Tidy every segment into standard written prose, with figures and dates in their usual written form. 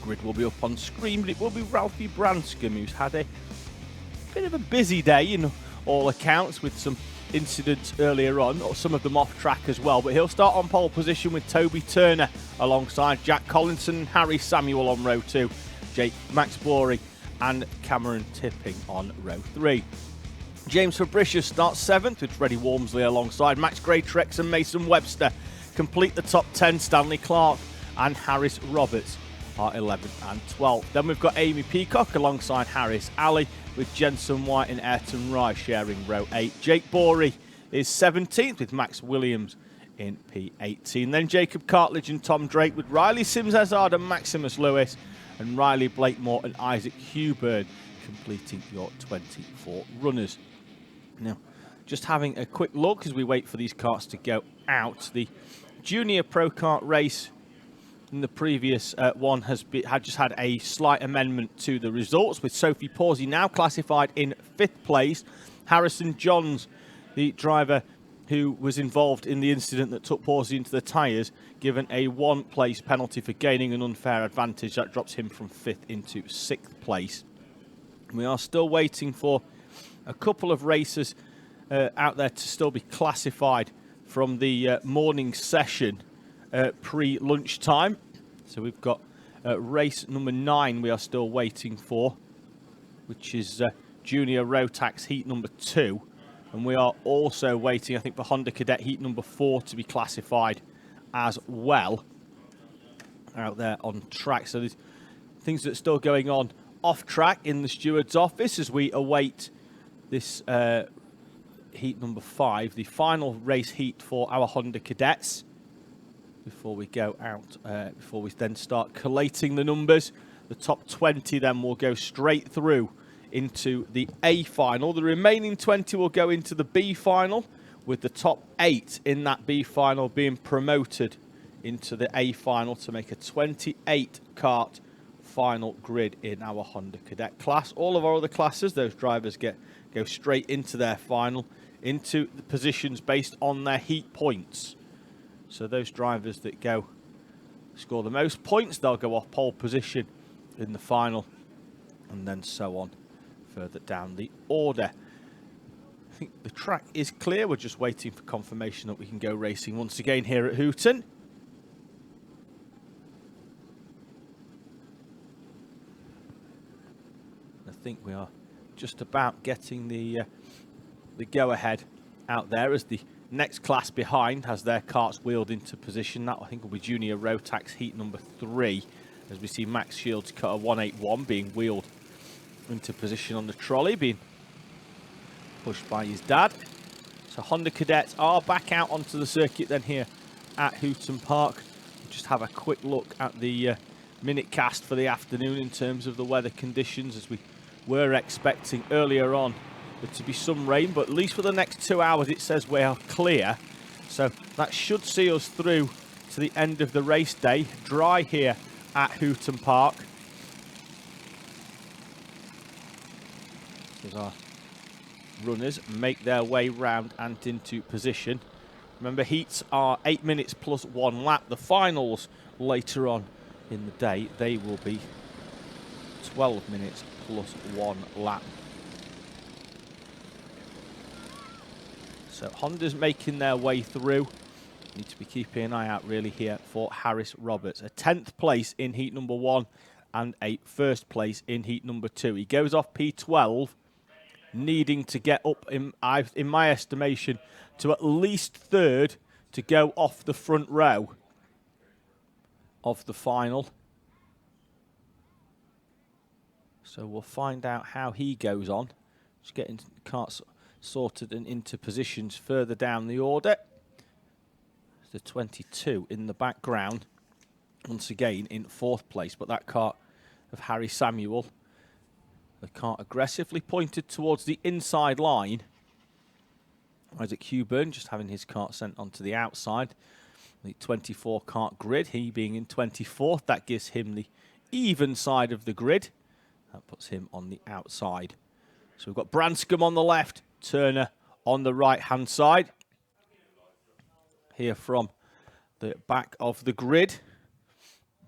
grid will be up on screen, but it will be Ralphie Branscombe, who's had a bit of a busy day in all accounts with some incidents earlier on, or some of them off track as well. But he'll start on pole position with Toby Turner alongside Jack Collinson and Harry Samuel on row 2, Max Bory and Cameron Tipping on row 3. James Fabricius starts 7th with Freddie Walmsley alongside Max Greatrex and Mason Webster. Complete the top 10, Stanley Clark and Harris Roberts are 11th and 12th. Then we've got Amy Peacock alongside Harris Alley, with Jensen White and Ayrton Rice sharing row 8. Jake Bory is 17th with Max Williams in P18. Then Jacob Cartledge and Tom Drake with Riley Sims-Hazard and Maximus Lewis, and Riley Blakemore and Isaac Hewburn completing your 24 runners. Now, just having a quick look as we wait for these karts to go out. The Junior Pro Kart race in the previous one had just had a slight amendment to the results, with Sophie Pawsey now classified in 5th place. Harrison Johns, the driver who was involved in the incident that took Pawsey into the tyres, given a 1-place penalty for gaining an unfair advantage. That drops him from 5th into 6th place. We are still waiting for a couple of racers out there to still be classified from the morning session pre-lunchtime. So we've got race number 9 we are still waiting for, which is Junior Rotax heat number 2. And we are also waiting, I think, for Honda Cadet heat number 4 to be classified as well out there on track. So there's things that are still going on off track in the steward's office as we await this heat number 5, the final race heat for our Honda Cadets, before we go out, before we then start collating the numbers. The top 20 then will go straight through into the A final. The remaining 20 will go into the B final, with the top 8 in that B final being promoted into the A final to make a 28 kart final grid in our Honda Cadet class. All of our other classes, those drivers go straight into their final, into the positions based on their heat points. So those drivers that score the most points, they'll go off pole position in the final, and then so on further down the order. I think the track is clear. We're just waiting for confirmation that we can go racing once again here at Hooton. I think we are just about getting the go-ahead out there, as the next class behind has their karts wheeled into position. That, I think, will be Junior Rotax heat number 3, as we see Max Shields Cutter 181 being wheeled into position on the trolley, being pushed by his dad. So Honda Cadets are back out onto the circuit then here at Hooton Park. We'll just have a quick look at the minute cast for the afternoon in terms of the weather conditions, as we were expecting earlier on there to be some rain, but at least for the next 2 hours it says we are clear. So that should see us through to the end of the race day. Dry here at Hooton Park. As our runners make their way round and into position. Remember, heats are 8 minutes plus 1 lap. The finals later on in the day, they will be 12 minutes plus 1 lap. So Honda's making their way through. Need to be keeping an eye out really here for Harris Roberts. A 10th place in heat number 1 and a 1st place in heat number 2. He goes off P12, needing to get up, in my estimation, to at least 3rd to go off the front row of the final. So we'll find out how he goes on. Just getting karts sorted and into positions further down the order. The 22 in the background, once again in 4th place, but that kart of Harry Samuel, the kart aggressively pointed towards the inside line. Isaac Hewburn just having his kart sent onto the outside. The 24 kart grid, he being in 24th, that gives him the even side of the grid. That puts him on the outside. So we've got Branscombe on the left, Turner on the right-hand side. Here from the back of the grid,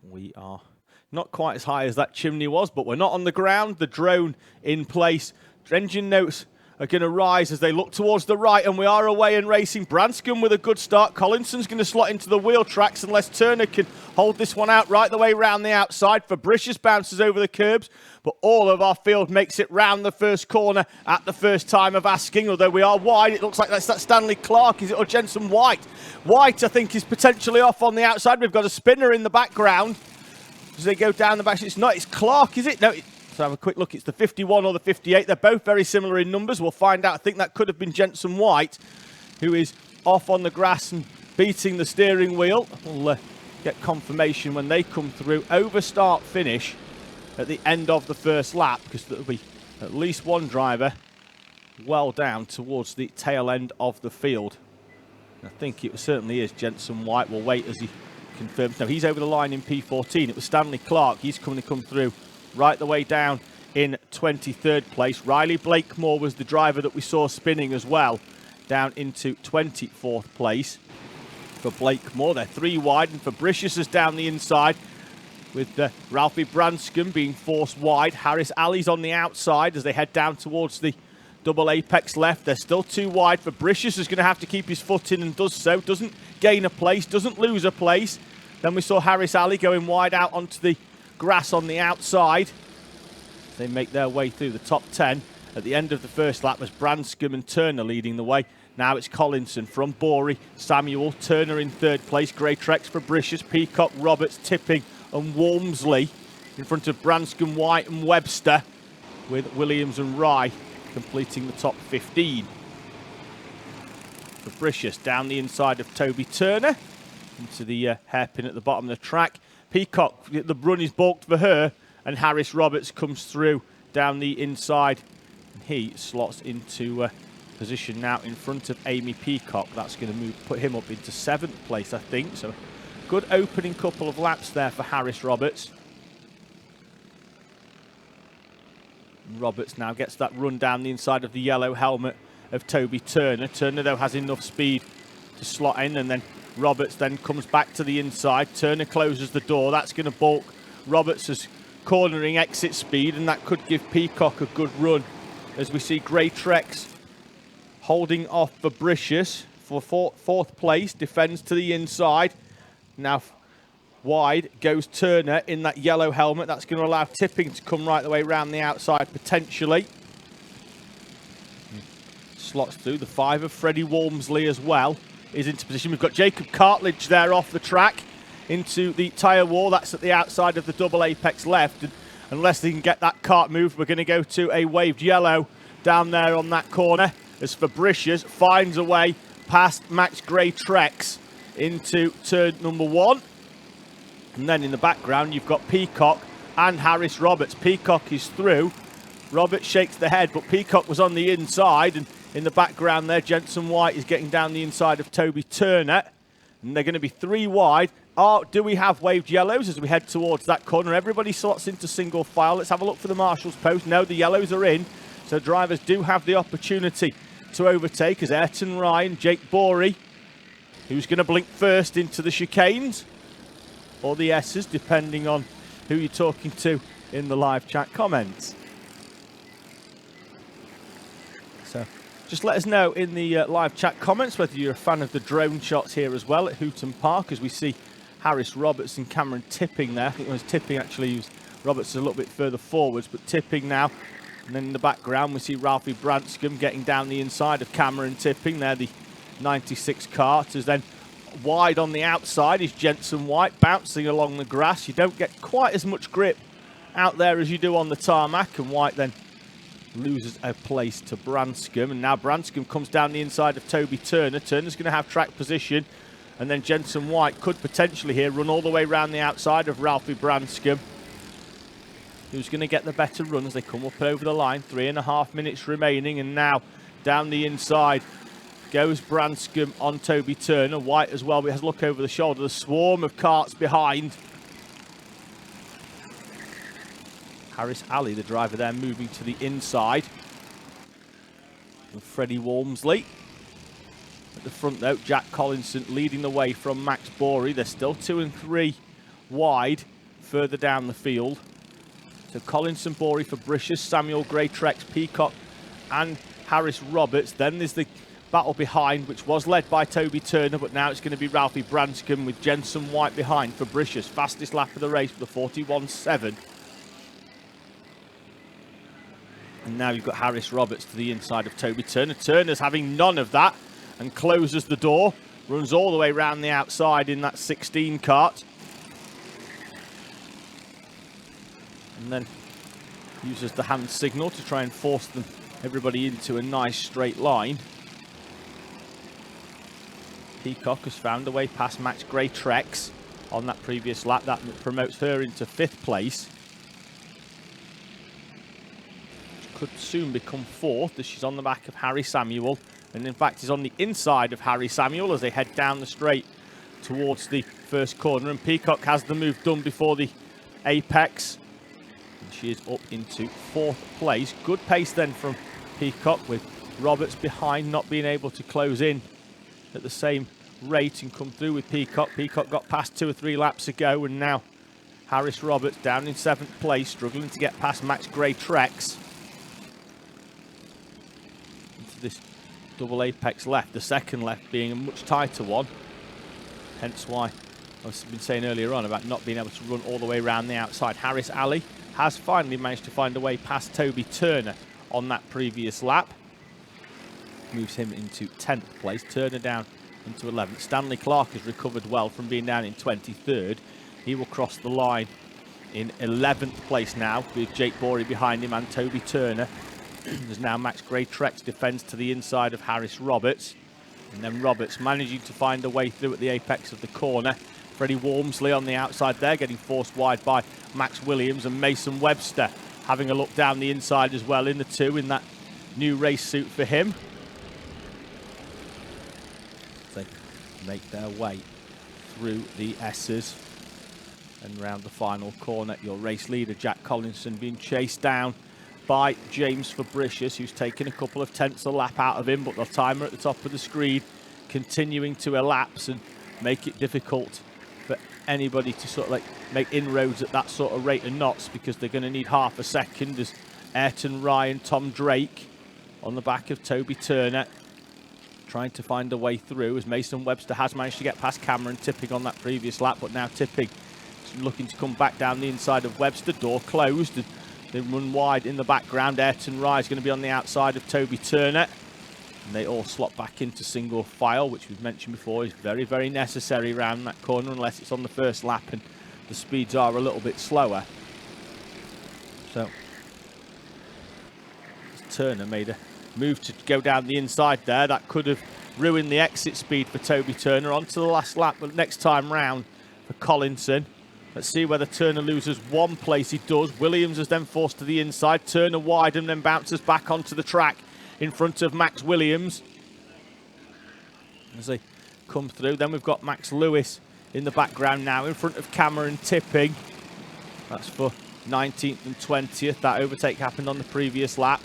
we are Not quite as high as that chimney was, but we're not on the ground. The drone in place. Engine notes are going to rise as they look towards the right, and we are away and racing. Branscombe with a good start. Collinson's going to slot into the wheel tracks unless Turner can hold this one out right the way round the outside. Fabricius bounces over the curbs, but all of our field makes it round the first corner at the first time of asking, although we are wide. It looks like that's that Stanley Clark, is it, or Jensen White? White, I think, is potentially off on the outside. We've got a spinner in the background as they go down the back. It's not, it's Clark, is it? No, let's have a quick look. It's the 51 or the 58. They're both very similar in numbers. We'll find out. I think that could have been Jensen White, who is off on the grass and beating the steering wheel. We'll get confirmation when they come through. Over start finish at the end of the first lap, because there'll be at least one driver well down towards the tail end of the field. I think it certainly is Jensen White. We'll wait as he confirms. No, he's over the line in P14. It was Stanley Clark. He's coming to come through right the way down in 23rd place. Riley Blakemore was the driver that we saw spinning as well, down into 24th place for Blakemore. They're 3 wide, and Fabricius is down the inside, with Ralphie Branscombe being forced wide. Harris Alley's on the outside as they head down towards the double apex left. They're still 2 wide. Fabricius is going to have to keep his foot in and does so. Doesn't gain a place, doesn't lose a place. Then we saw Harris Alley going wide out onto the grass on the outside. They make their way through the top 10. At the end of the first lap was Branscombe and Turner leading the way. Now it's Collinson from Borey, Samuel, Turner in 3rd place, Greatrex, Fabricius, Peacock, Roberts, Tipping and Walmsley in front of Branscombe, White and Webster, with Williams and Rye completing the top 15. Fabricius down the inside of Toby Turner into the hairpin at the bottom of the track. Peacock, the run is balked for her, and Harris Roberts comes through down the inside. He slots into position now in front of Amy Peacock. That's going to put him up into 7th place, I think. So good opening couple of laps there for Harris Roberts. Roberts now gets that run down the inside of the yellow helmet of Toby Turner. Turner, though, has enough speed to slot in, and then Roberts then comes back to the inside. Turner closes the door. That's going to balk Roberts' cornering exit speed, and that could give Peacock a good run as we see Greatrex holding off Fabricius for 4th place, defends to the inside. Now wide goes Turner in that yellow helmet. That's going to allow Tipping to come right the way around the outside potentially. Slots through the 5 of Freddie Walmsley as well is into position. We've got Jacob Cartledge there off the track into the tyre wall. That's at the outside of the double apex left, and unless they can get that cart moved, we're going to go to a waved yellow down there on that corner as Fabricius finds a way past Max Greatrex into turn number 1. And then in the background you've got Peacock and Harris Roberts. Peacock is through. Roberts shakes the head, but Peacock was on the inside, and in the background there Jensen White is getting down the inside of Toby Turner, and they're going to be 3 wide. Do we have waved yellows as we head towards that corner? Everybody slots into single file. Let's have a look for the marshal's post. No, the yellows are in, so drivers do have the opportunity to overtake as Ayrton Ryan, Jake Borey, who's going to blink first into the chicanes, or the S's, depending on who you're talking to in the live chat comments. So just let us know in the live chat comments whether you're a fan of the drone shots here as well at Hooton Park, as we see Harris Roberts and Cameron Tipping there. I think it was Tipping actually, Roberts is a little bit further forwards, but Tipping now. And then in the background we see Ralphie Branscombe getting down the inside of Cameron Tipping there, the 96 kart. As then wide on the outside is Jensen White bouncing along the grass. You don't get quite as much grip out there as you do on the tarmac, and White then loses a place to Branscombe, and now Branscombe comes down the inside of Toby Turner. Turner's going to have track position, and then Jensen White could potentially here run all the way around the outside of Ralphie Branscombe, who's going to get the better run as they come up over the line. 3.5 minutes remaining, and now down the inside goes Branscombe on Toby Turner. White as well, but has a look over the shoulder. The swarm of carts behind. Harris Alley, the driver there, moving to the inside. And Freddie Walmsley. At the front though, Jack Collinson leading the way from Max Borey. They're still 2 and 3 wide further down the field. So Collinson, Borey, Fabricius, Samuel, Greatrex, Peacock and Harris Roberts. Then there's the battle behind, which was led by Toby Turner, but now it's going to be Ralphie Branscombe with Jensen White behind. Fabricius, fastest lap of the race with a 41.7. And now you've got Harris Roberts to the inside of Toby Turner. Turner's having none of that and closes the door. Runs all the way around the outside in that 16 kart. And then uses the hand signal to try and force everybody into a nice straight line. Peacock has found a way past Max Greatrex on that previous lap. That promotes her into 5th place. She could soon become 4th as she's on the back of Harry Samuel. And in fact is on the inside of Harry Samuel as they head down the straight towards the first corner. And Peacock has the move done before the apex. And she is up into 4th place. Good pace then from Peacock, with Roberts behind, not being able to close in at the same rate and come through with Peacock. Peacock got past 2 or 3 laps ago, and now Harris Roberts down in 7th place, struggling to get past Max Greatrex. Into this double apex left, the second left being a much tighter one. Hence why I've been saying earlier on about not being able to run all the way around the outside. Harris Ali has finally managed to find a way past Toby Turner on that previous lap. Moves him into 10th place. Turner down into 11th. Stanley Clark has recovered well from being down in 23rd. He will cross the line in 11th place now, with Jake Borey behind him and Toby Turner. There's now Max Greatrex defends to the inside of Harris Roberts. And then Roberts managing to find a way through at the apex of the corner. Freddie Walmsley on the outside there, getting forced wide by Max Williams, and Mason Webster having a look down the inside as well in the 2 in that new race suit for him. They make their way through the S's and round the final corner. Your race leader, Jack Collinson, being chased down by James Fabricius, who's taken a couple of tenths a lap out of him, but the timer at the top of the screen continuing to elapse and make it difficult for anybody to sort of like make inroads at that sort of rate of knots, because they're going to need half a second as Ayrton Ryan, Tom Drake on the back of Toby Turner trying to find a way through, as Mason Webster has managed to get past Cameron Tipping on that previous lap, but now Tipping is looking to come back down the inside of Webster. Door closed, and they run wide in the background. Ayrton Ryan is going to be on the outside of Toby Turner. And they all slot back into single file, which we've mentioned before is very, very necessary around that corner, unless it's on the first lap and the speeds are a little bit slower. So Turner made a move to go down the inside there. That could have ruined the exit speed for Toby Turner. On to the last lap, but next time round for Collinson. Let's see whether Turner loses 1 place. He does. Williams is then forced to the inside. Turner wide and then bounces back onto the track in front of Max Williams as they come through. Then we've got Max Lewis in the background now in front of Cameron Tipping. That's for 19th and 20th. That overtake happened on the previous lap.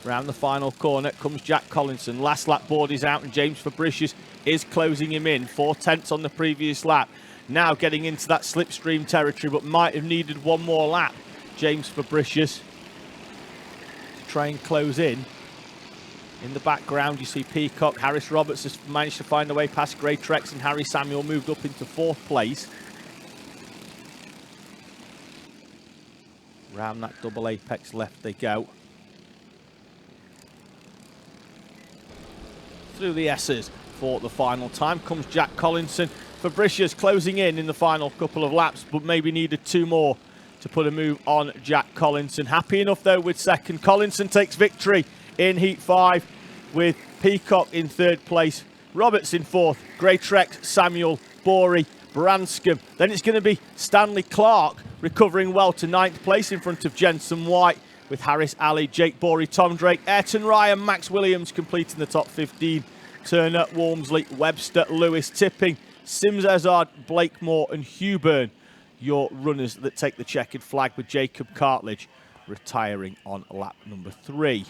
Round the final corner comes Jack Collinson. Last lap board is out and James Fabricius is closing him in. 4 tenths on the previous lap. Now getting into that slipstream territory, but might have needed 1 more lap. James Fabricius to try and close in. In the background you see Peacock. Harris Roberts has managed to find a way past Greatrex, and Harry Samuel moved up into 4th place. Round that double apex left they go. Through the S's for the final time comes Jack Collinson. Fabricius closing in the final couple of laps, but maybe needed 2 more to put a move on Jack Collinson. Happy enough though with second. Collinson takes victory in Heat 5 with Peacock in 3rd place. Roberts in 4th. Greatrex, Samuel, Borey, Branscombe. Then it's going to be Stanley Clark recovering well to 9th place in front of Jensen White, with Harris Ali, Jake Borey, Tom Drake, Ayrton Ryan, Max Williams completing the top 15. Turner, Walmsley, Webster, Lewis, Tipping, Sims Ezard, Blakemore and Huburn, your runners that take the checkered flag, with Jacob Cartledge retiring on lap number 3.